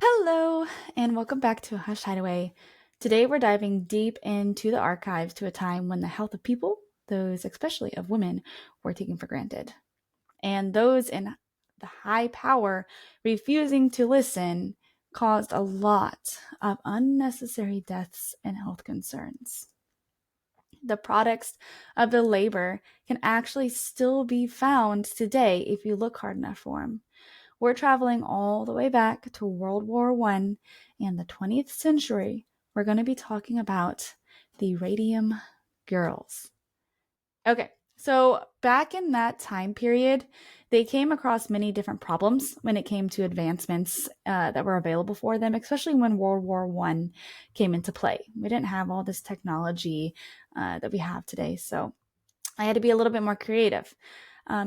Hello, and welcome back to Hush Hideaway. Today we're diving deep into the archives to a time when the health of people, those especially of women, were taken for granted. And those in the high power refusing to listen caused a lot of unnecessary deaths and health concerns. The products of the labor can actually still be found today if you look hard enough for them. We're traveling all the way back to World War I and the 20th century. We're going to be talking about the Radium Girls. Okay, so back in that time period, they came across many different problems when it came to advancements that were available for them, especially when World War I came into play. We didn't have all this technology that we have today, so I had to be a little bit more creative.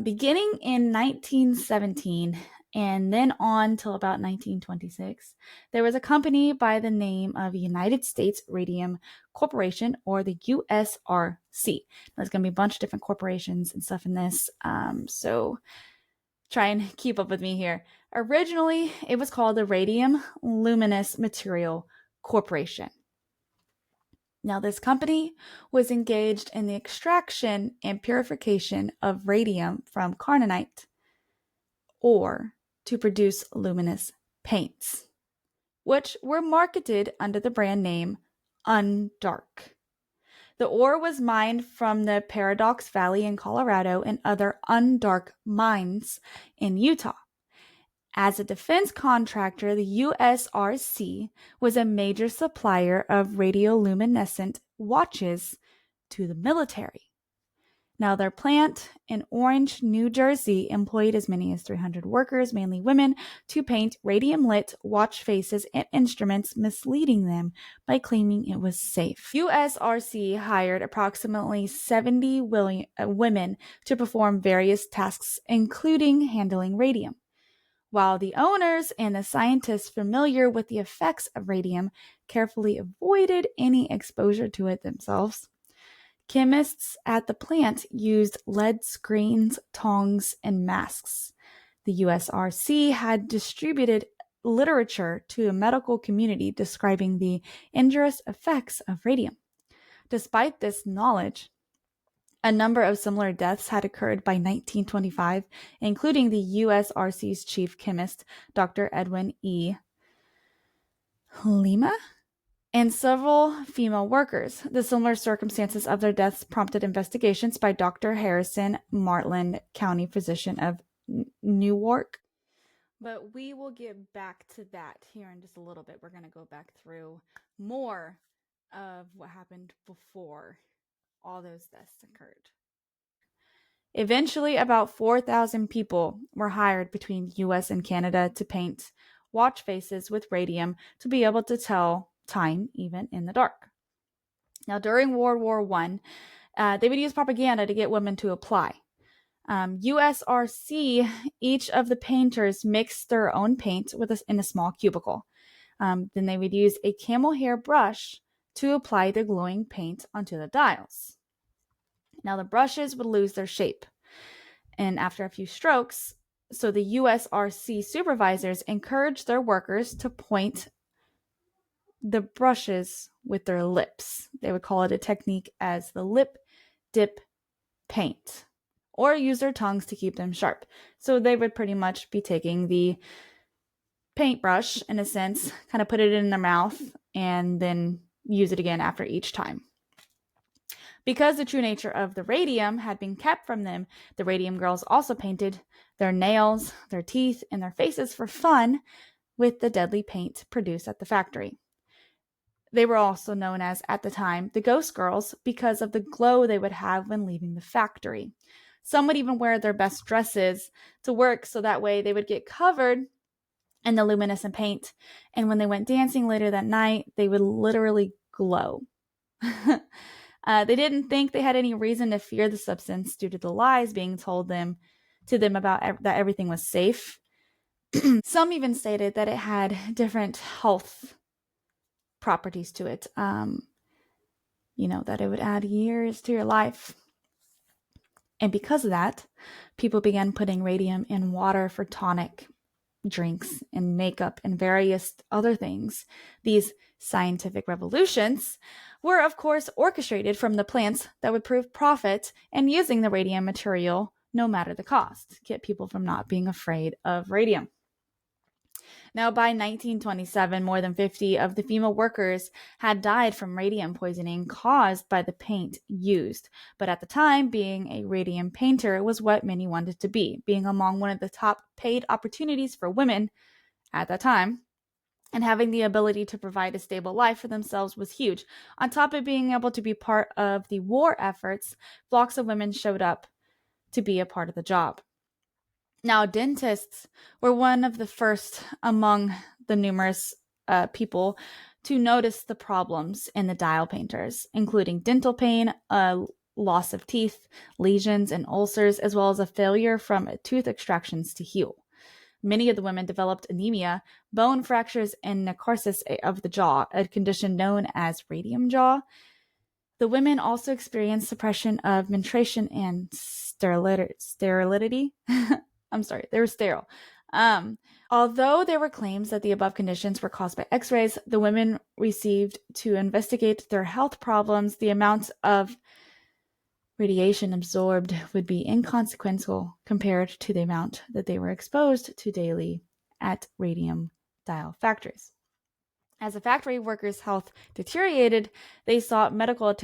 Beginning in 1917 and then on till about 1926, there was a company by the name of United States Radium Corporation, or the USRC. There's going to be a bunch of different corporations and stuff in this, so try and keep up with me here. Originally, it was called the Radium Luminous Material Corporation. Now, this company was engaged in the extraction and purification of radium from carnotite, or to produce luminous paints, which were marketed under the brand name Undark. The ore was mined from the Paradox Valley in Colorado and other Undark mines in Utah. As a defense contractor, the USRC was a major supplier of radioluminescent watches to the military. Now, their plant in Orange, New Jersey, employed as many as 300 workers, mainly women, to paint radium-lit watch faces and instruments, misleading them by claiming it was safe. USRC hired approximately 70 women to perform various tasks, including handling radium. While the owners and the scientists familiar with the effects of radium carefully avoided any exposure to it themselves, chemists at the plant used lead screens, tongs, and masks. The USRC had distributed literature to the medical community describing the injurious effects of radium. Despite this knowledge, a number of similar deaths had occurred by 1925, including the USRC's chief chemist, Dr. Edwin E. Lima, and several female workers. The similar circumstances of their deaths prompted investigations by Dr. Harrison Martland, county physician of Newark. But we will get back to that here in just a little bit. We're going to go back through more of what happened before all those deaths occurred. Eventually, about 4,000 people were hired between US and Canada to paint watch faces with radium to be able to tell time even in the dark. Now, during World War I, they would use propaganda to get women to apply. USRC, each of the painters mixed their own paint in a small cubicle. Then they would use a camel hair brush to apply the glowing paint onto the dials. Now, the brushes would lose their shape, and after a few strokes, so the USRC supervisors encouraged their workers to point the brushes with their lips. They would call it a technique as the lip dip paint, or use their tongues to keep them sharp. So they would pretty much be taking the paintbrush, in a sense, kind of put it in their mouth, and then use it again after each time. Because the true nature of the radium had been kept from them, the Radium Girls also painted their nails, their teeth, and their faces for fun with the deadly paint produced at the factory. They were also known as, at the time, the Ghost Girls because of the glow they would have when leaving the factory. Some would even wear their best dresses to work so that way they would get covered in the luminescent paint, and when they went dancing later that night, they would literally glow. They didn't think they had any reason to fear the substance due to the lies being told to them about that everything was safe. Some even stated that it had different health properties to it. That it would add years to your life. And because of that, people began putting radium in water for tonic drinks and makeup and various other things. These scientific revolutions were, of course, orchestrated from the plants that would prove profit and using the radium material no matter the cost, get people from not being afraid of radium. Now, by 1927, more than 50 of the female workers had died from radium poisoning caused by the paint used. But at the time, being a radium painter was what many wanted to be, being among one of the top paid opportunities for women at that time. And having the ability to provide a stable life for themselves was huge. On top of being able to be part of the war efforts, flocks of women showed up to be a part of the job. Now, dentists were one of the first among the numerous people to notice the problems in the dial painters, including dental pain, loss of teeth, lesions, and ulcers, as well as a failure from tooth extractions to heal. Many of the women developed anemia, bone fractures, and necrosis of the jaw, a condition known as radium jaw. The women also experienced suppression of menstruation and sterility. I'm sorry, they were sterile. Although there were claims that the above conditions were caused by x-rays, the women received to investigate their health problems. The amount of radiation absorbed would be inconsequential compared to the amount that they were exposed to daily at radium dial factories. As the factory workers' health deteriorated, they sought medical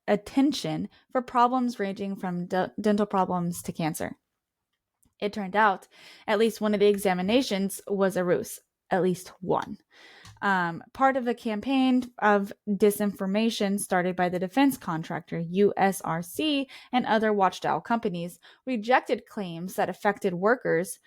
attention for problems ranging from dental problems to cancer. It turned out at least one of the examinations was a ruse, at least one. Part of the campaign of disinformation started by the defense contractor USRC and other watchdog companies rejected claims that affected workers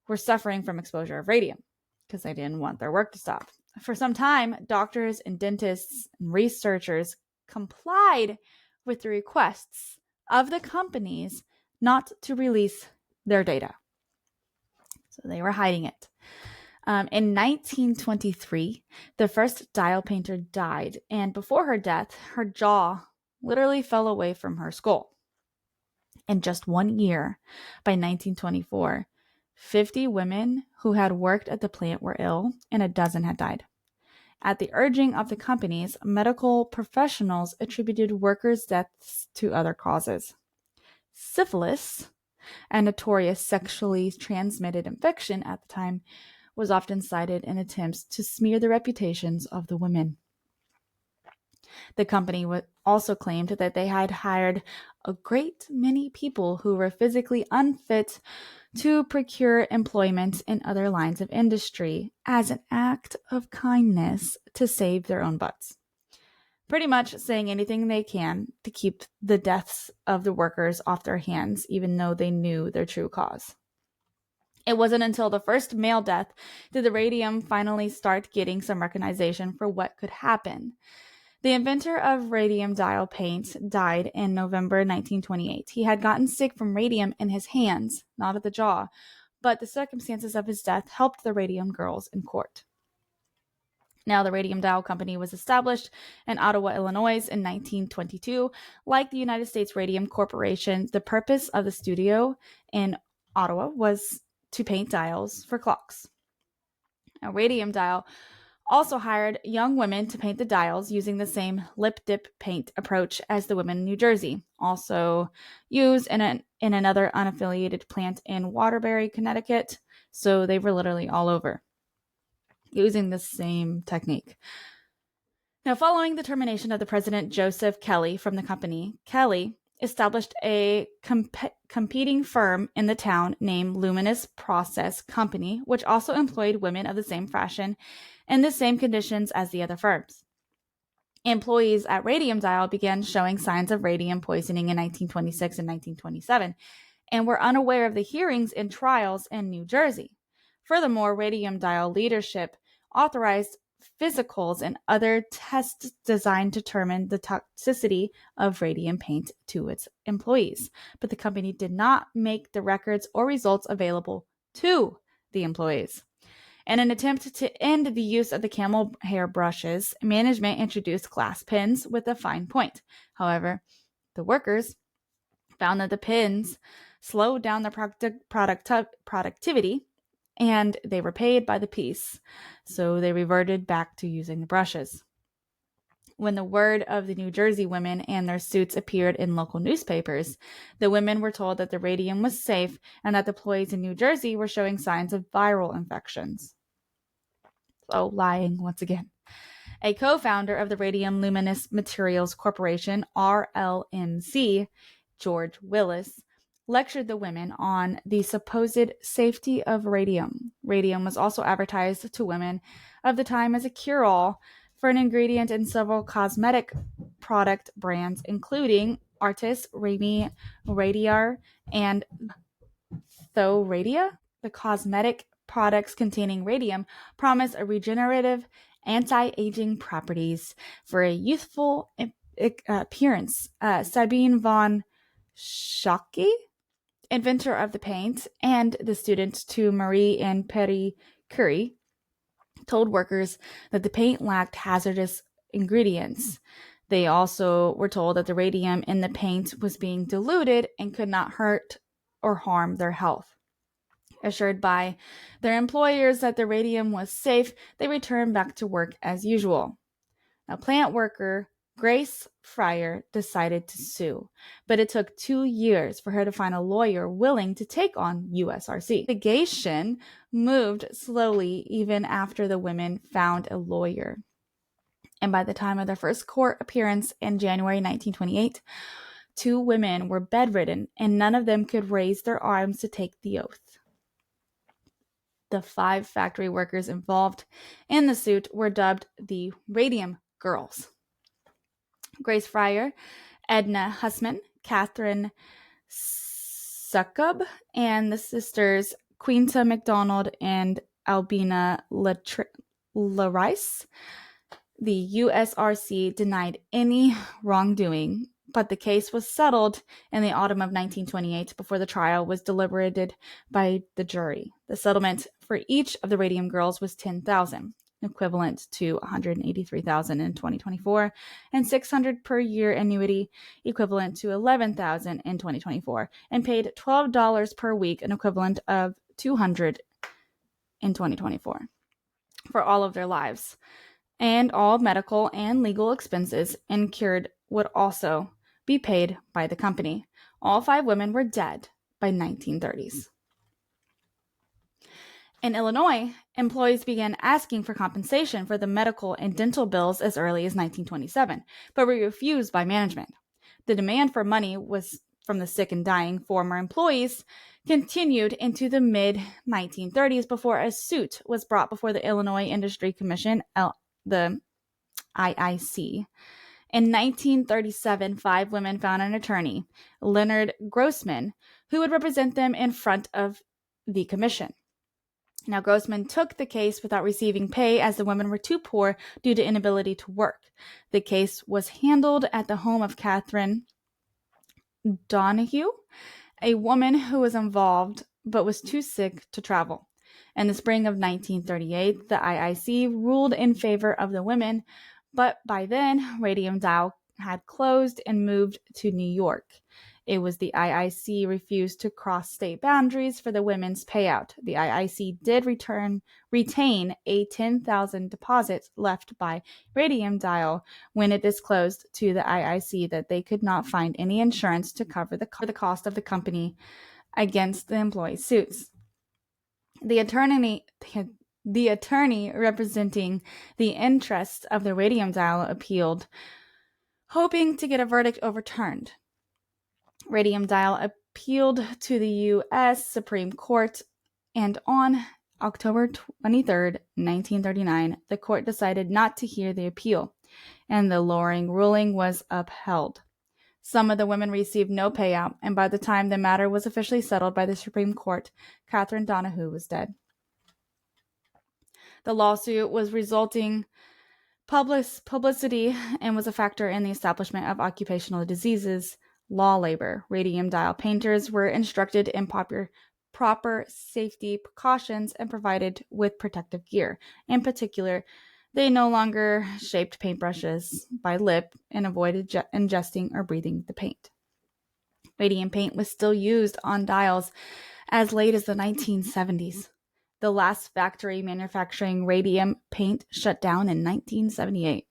were suffering from exposure of radium because they didn't want their work to stop. For some time, doctors and dentists and researchers complied with the requests of the companies not to release their data. So they were hiding it. In 1923, the first dial painter died, and before her death, her jaw literally fell away from her skull. In just 1 year, by 1924, 50 women who had worked at the plant were ill, and a dozen had died. At the urging of the companies, medical professionals attributed workers' deaths to other causes. Syphilis, a notorious sexually transmitted infection at the time, was often cited in attempts to smear the reputations of the women. The company also claimed that they had hired a great many people who were physically unfit to procure employment in other lines of industry as an act of kindness to save their own butts. Pretty much saying anything they can to keep the deaths of the workers off their hands, even though they knew their true cause. It wasn't until the first male death did the radium finally start getting some recognition for what could happen. The inventor of radium dial paint died in November 1928. He had gotten sick from radium in his hands, not at the jaw, but the circumstances of his death helped the Radium Girls in court. Now, the Radium Dial Company was established in Ottawa, Illinois in 1922. Like the United States Radium Corporation, the purpose of the studio in Ottawa was to paint dials for clocks. Now, Radium Dial also hired young women to paint the dials using the same lip dip paint approach as the women in New Jersey, also used in another unaffiliated plant in Waterbury, Connecticut. So they were literally all over using the same technique. Now, following the termination of the president Joseph Kelly from the company, Kelly established a competing firm in the town named Luminous Process Company, which also employed women of the same fashion and the same conditions as the other firms. Employees at Radium Dial began showing signs of radium poisoning in 1926 and 1927 and were unaware of the hearings and trials in New Jersey. Furthermore, Radium Dial leadership authorized physicals and other tests designed to determine the toxicity of radium paint to its employees, but the company did not make the records or results available to the employees. In an attempt to end the use of the camel hair brushes, management introduced glass pens with a fine point. However, the workers found that the pins slowed down their productivity, and they were paid by the piece, so they reverted back to using the brushes. When the word of the New Jersey women and their suits appeared in local newspapers, the women were told that the radium was safe and that the employees in New Jersey were showing signs of viral infections. So, lying once again. A co-founder of the Radium Luminous Materials Corporation, RLMC, George Willis, lectured the women on the supposed safety of radium. Radium was also advertised to women of the time as a cure-all for an ingredient in several cosmetic product brands, including Artis, Remy, Radiar, and Thoradia. The cosmetic products containing radium promise a regenerative, anti-aging properties for a youthful appearance. Sabine von Schocke, inventor of the paint and the student to Marie and Pierre Curie, told workers that the paint lacked hazardous ingredients. They also were told that the radium in the paint was being diluted and could not hurt or harm their health. Assured by their employers that the radium was safe, they returned back to work as usual. Now, plant worker Grace Fryer decided to sue, but it took 2 years for her to find a lawyer willing to take on USRC. Litigation moved slowly even after the women found a lawyer. And by the time of their first court appearance in January 1928, 2 women were bedridden and none of them could raise their arms to take the oath. The 5 factory workers involved in the suit were dubbed the Radium Girls. Grace Fryer, Edna Hussman, Catherine Succub, and the sisters Quinta MacDonald and Albina Larice. The USRC denied any wrongdoing, but the case was settled in the autumn of 1928 before the trial was deliberated by the jury. The settlement for each of the Radium Girls was $10,000, equivalent to $183,000 in 2024, and $600 per year annuity, equivalent to $11,000 in 2024, and paid $12 per week, an equivalent of $200 in 2024, for all of their lives. And all medical and legal expenses incurred would also be paid by the company. All 5 women were dead by 1930s. In Illinois, employees began asking for compensation for the medical and dental bills as early as 1927, but were refused by management. The demand for money was from the sick and dying former employees continued into the mid-1930s before a suit was brought before the Illinois Industry Commission, the IIC. In 1937, 5 women found an attorney, Leonard Grossman, who would represent them in front of the commission. Now, Grossman took the case without receiving pay as the women were too poor due to inability to work. The case was handled at the home of Catherine Donahue, a woman who was involved but was too sick to travel. In the spring of 1938, the IIC ruled in favor of the women, but by then, Radium Dial had closed and moved to New York. It was the IIC refused to cross state boundaries for the women's payout. The IIC did retain a $10,000 deposit left by Radium Dial when it disclosed to the IIC that they could not find any insurance to cover the cost of the company against the employee suits. The attorney representing the interests of the Radium Dial appealed, hoping to get a verdict overturned. Radium Dial appealed to the U.S. Supreme Court, and on October 23, 1939, the court decided not to hear the appeal, and the lowering ruling was upheld. Some of the women received no payout, and by the time the matter was officially settled by the Supreme Court, Catherine Donahue was dead. The lawsuit was resulting publicity and was a factor in the establishment of occupational diseases law labor. Radium Dial painters were instructed in proper safety precautions and provided with protective gear. In particular, they no longer shaped paintbrushes by lip and avoided ingesting or breathing the paint. Radium paint was still used on dials as late as the 1970s. The last factory manufacturing radium paint shut down in 1978.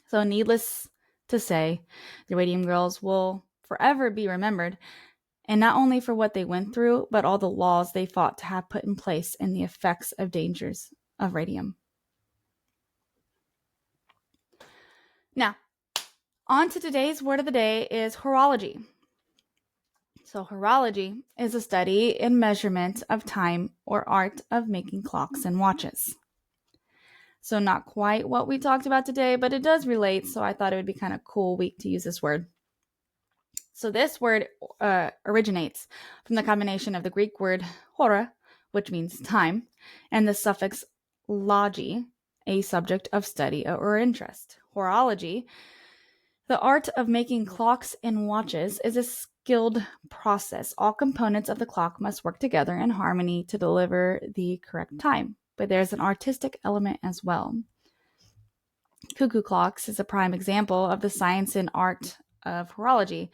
So, needless to say, the Radium Girls will forever be remembered, and not only for what they went through, but all the laws they fought to have put in place and the effects of dangers of radium. Now, on to today's word of the day is horology. So, horology is a study and measurement of time or art of making clocks and watches. So, not quite what we talked about today, but it does relate. So, I thought it would be kind of cool week to use this word. So, this word originates from the combination of the Greek word hora, which means time, and the suffix logi, a subject of study or interest. Horology, the art of making clocks and watches, is a skilled process. All components of the clock must work together in harmony to deliver the correct time, but there's an artistic element as well. Cuckoo clocks is a prime example of the science and art of horology.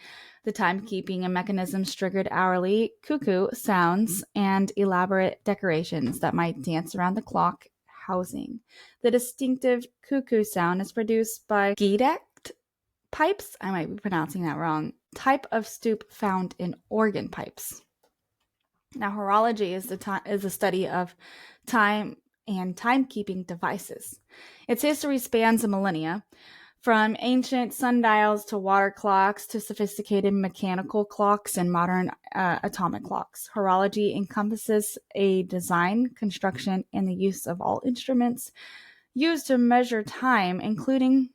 The timekeeping and mechanisms triggered hourly cuckoo sounds and elaborate decorations that might dance around the clock housing. The distinctive cuckoo sound is produced by Gedak pipes, I might be pronouncing that wrong, type of stoop found in organ pipes. Now, horology is the study of time and timekeeping devices. Its history spans a millennia, from ancient sundials to water clocks to sophisticated mechanical clocks and modern atomic clocks. Horology encompasses a design, construction, and the use of all instruments used to measure time, including,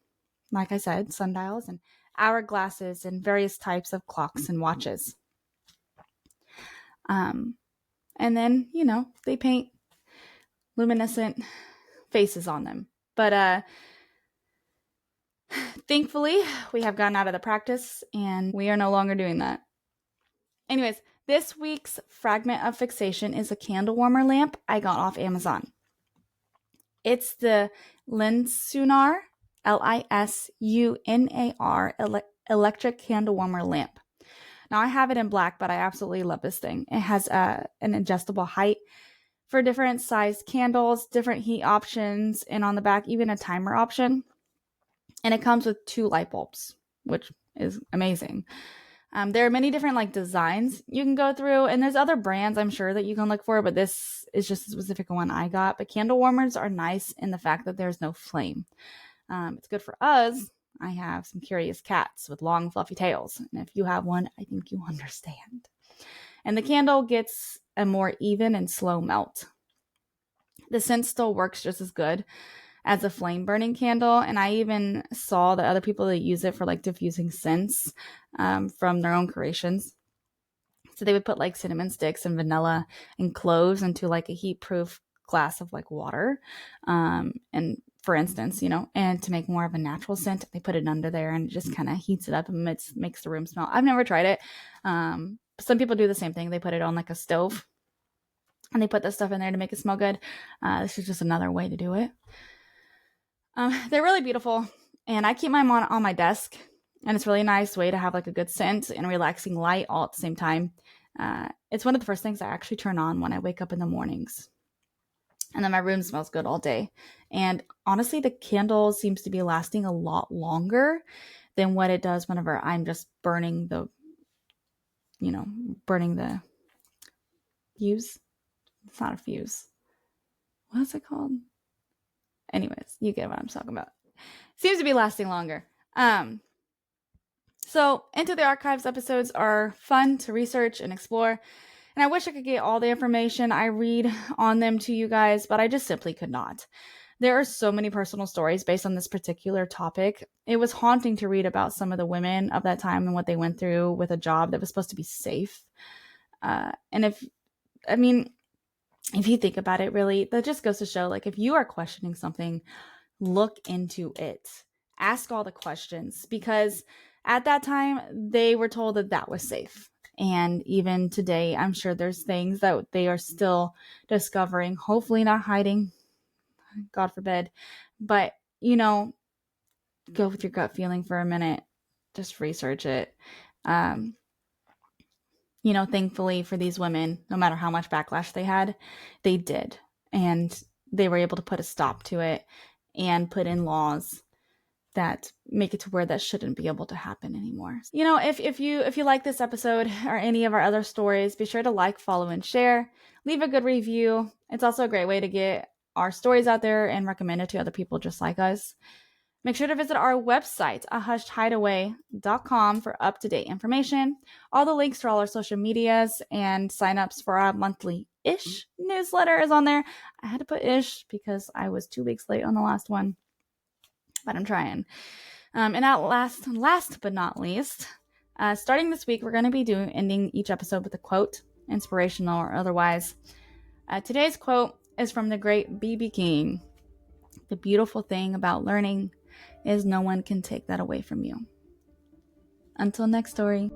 like I said, sundials and hourglasses and various types of clocks and watches. And then, they paint luminescent faces on them. But thankfully, we have gotten out of the practice and we are no longer doing that. Anyways, this week's Fragment of Fixation is a candle warmer lamp I got off Amazon. It's the Linsunar, Lisunar, electric candle warmer lamp. Now, I have it in black, but I absolutely love this thing. It has an adjustable height for different sized candles, different heat options, and on the back, even a timer option. And it comes with 2 light bulbs, which is amazing. There are many different designs you can go through, and there's other brands I'm sure that you can look for, but this is just a specific one I got. But candle warmers are nice in the fact that there's no flame. It's good for us. I have some curious cats with long fluffy tails, and if you have one, I think you understand. And the candle gets a more even and slow melt. The scent still works just as good as a flame burning candle, and I even saw that other people that use it for diffusing scents from their own creations. So they would put cinnamon sticks and vanilla and cloves into a heat proof glass of water, and for instance, and to make more of a natural scent, they put it under there and it just kind of heats it up and makes the room smell. I've never tried it. Some people do the same thing. They put it on a stove and they put the stuff in there to make it smell good. This is just another way to do it. They're really beautiful, and I keep mine on my desk, and it's a really nice way to have a good scent and relaxing light all at the same time. It's one of the first things I actually turn on when I wake up in the mornings. And then my room smells good all day. And honestly, the candle seems to be lasting a lot longer than what it does whenever I'm just burning the fuse. It's not a fuse. What is it called? Anyways, you get what I'm talking about. Seems to be lasting longer. So Into the Archives episodes are fun to research and explore. And I wish I could get all the information I read on them to you guys, but I just simply could not. There are so many personal stories based on this particular topic. It was haunting to read about some of the women of that time and what they went through with a job that was supposed to be safe. And if you think about it, really, that just goes to show, if you are questioning something, look into it. Ask all the questions, because at that time, they were told that was safe. And even today, I'm sure there's things that they are still discovering, hopefully not hiding, God forbid. But, go with your gut feeling for a minute. Just research it. Thankfully for these women, no matter how much backlash they had, they did. And they were able to put a stop to it and put in laws that make it to where that shouldn't be able to happen anymore. If you like this episode or any of our other stories, be sure to like, follow, and share. Leave a good review. It's also a great way to get our stories out there and recommend it to other people just like us. Make sure to visit our website, ahushedhideaway.com, for up-to-date information, all the links to all our social medias, and signups for our monthly-ish newsletter is on there. I had to put ish because I was 2 weeks late on the last one, but I'm trying. And at last but not least, starting this week, we're going to be ending each episode with a quote, inspirational or otherwise. Today's quote is from the great B.B. King. The beautiful thing about learning is no one can take that away from you. Until next story.